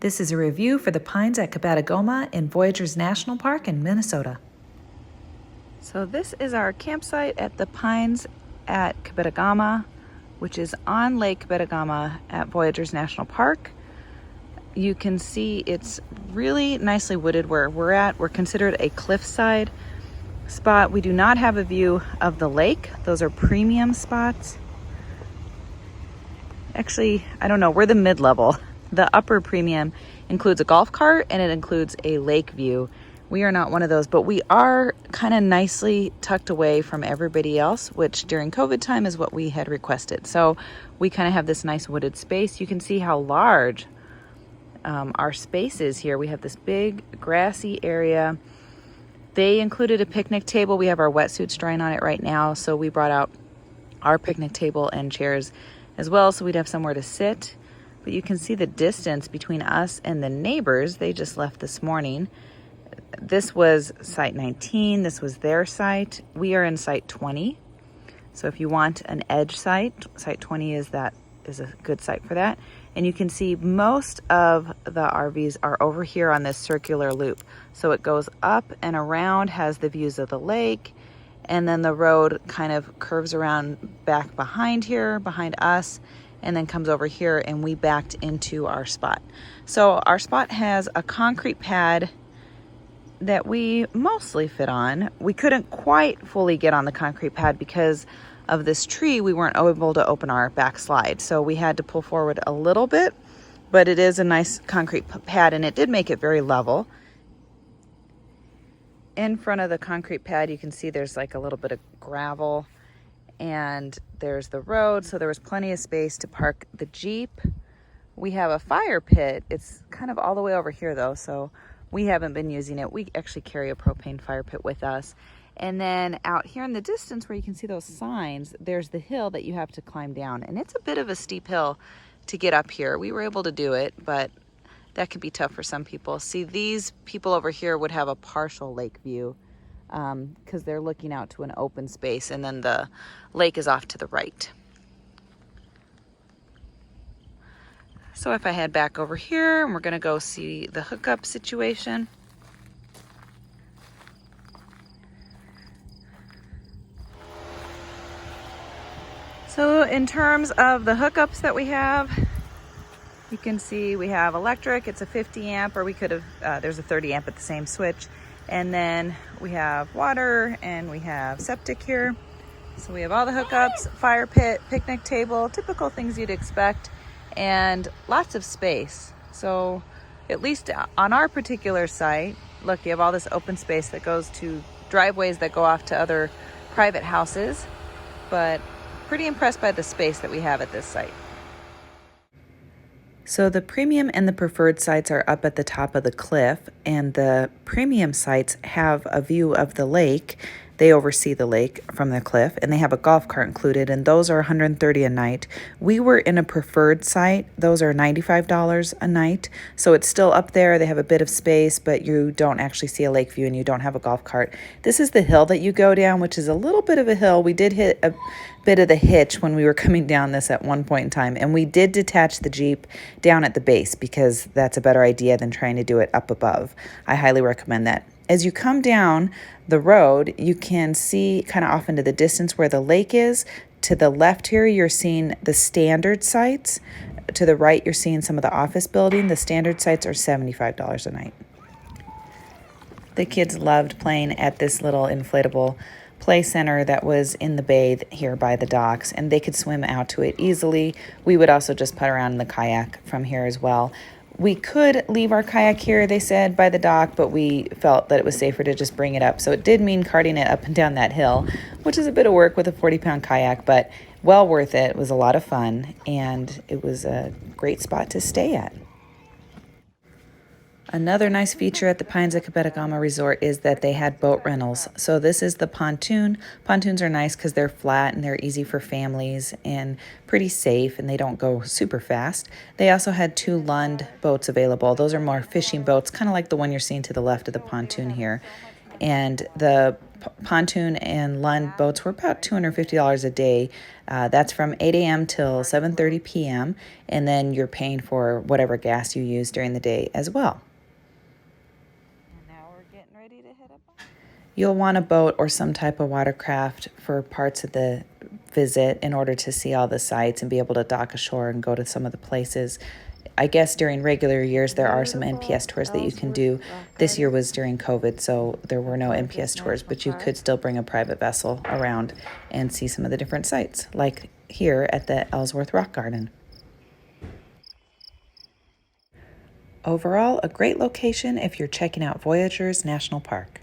This is a review for the Pines at Kabetogama in Voyaguers National Park in Minnesota. So this is our campsite at the Pines at Kabetogama, which is on Lake Kabetogama at Voyaguers National Park. You can see it's really nicely wooded where we're at. We're considered a cliffside spot. We do not have a view of the lake. Those are premium spots. Actually, I don't know, we're the mid-level. The upper premium includes a golf cart and it includes a lake view. We are not one of those, but we are kind of nicely tucked away from everybody else, which during COVID time is what we had requested. So we kind of have this nice wooded space. You can see how large our space is here. We have this big grassy area. They included a picnic table. We have our wetsuits drying on it right now, so we brought out our picnic table and chairs as well, so we'd have somewhere to sit. But you can see the distance between us and the neighbors. They just left this morning. This was site 19. This was their site. We are in site 20. So if you want an edge site, site 20 is a good site for that. And you can see most of the RVs are over here on this circular loop. So it goes up and around, has the views of the lake, and then the road kind of curves around back behind here, behind us, and then comes over here, and we backed into our spot. So our spot has a concrete pad that we mostly fit on. We couldn't quite fully get on the concrete pad because of this tree. We weren't able to open our back slide, so we had to pull forward a little bit, but it is a nice concrete pad and it did make it very level. In front of the concrete pad, you can see there's like a little bit of gravel and there's the road, so there was plenty of space to park the Jeep. We have a fire pit. It's kind of all the way over here though, so we haven't been using it. We actually carry a propane fire pit with us. And then out here in the distance where you can see those signs, there's the hill that you have to climb down. And it's a bit of a steep hill to get up here. We were able to do it, but that could be tough for some people. See, these people over here would have a partial lake view because they're looking out to an open space, and then the lake is off to the right. So if I head back over here, and we're gonna go see the hookup situation. So in terms of the hookups that we have, you can see we have electric. It's a 50 amp, or we could have, there's a 30 amp at the same switch. And then we have water and we have septic here. So we have all the hookups, fire pit, picnic table, typical things you'd expect, and lots of space. So at least on our particular site, look, you have all this open space that goes to driveways that go off to other private houses, but pretty impressed by the space that we have at this site. So the premium and the preferred sites are up at the top of the cliff, and the premium sites have a view of the lake. They oversee the lake from the cliff, and they have a golf cart included, and those are $130 a night. We were in a preferred site. Those are $95 a night. So it's still up there. They have a bit of space, but you don't actually see a lake view and you don't have a golf cart. This is the hill that you go down, which is a little bit of a hill. We did hit a bit of the hitch when we were coming down this at one point in time, and we did detach the Jeep down at the base because that's a better idea than trying to do it up above. I highly recommend that. As you come down the road, you can see kind of off into the distance where the lake is. To the left here, you're seeing the standard sites. To the right, you're seeing some of the office building. The standard sites are $75 a night. The kids loved playing at this little inflatable play center that was in the bay here by the docks, and they could swim out to it easily. We would also just putt around in the kayak from here as well. We could leave our kayak here, they said, by the dock, but we felt that it was safer to just bring it up. So it did mean carting it up and down that hill, which is a bit of work with a 40-pound kayak, but well worth it. It was a lot of fun, and it was a great spot to stay at. Another nice feature at the Pines at Kabetogama Resort is that they had boat rentals. So this is the pontoon. Pontoons are nice because they're flat and they're easy for families and pretty safe, and they don't go super fast. They also had 2 Lund boats available. Those are more fishing boats, kind of like the one you're seeing to the left of the pontoon here. And the pontoon and Lund boats were about $250 a day. That's from 8 a.m. till 7:30 p.m. And then you're paying for whatever gas you use during the day as well. And now we're getting ready to head up. You'll want a boat or some type of watercraft for parts of the visit in order to see all the sights and be able to dock ashore and go to some of the places. I guess during regular years there are some NPS tours that you can do. This year was during COVID, so there were no NPS tours, but you could still bring a private vessel around and see some of the different sites, like here at the Ellsworth Rock Garden. Overall, a great location if you're checking out Voyagers National Park.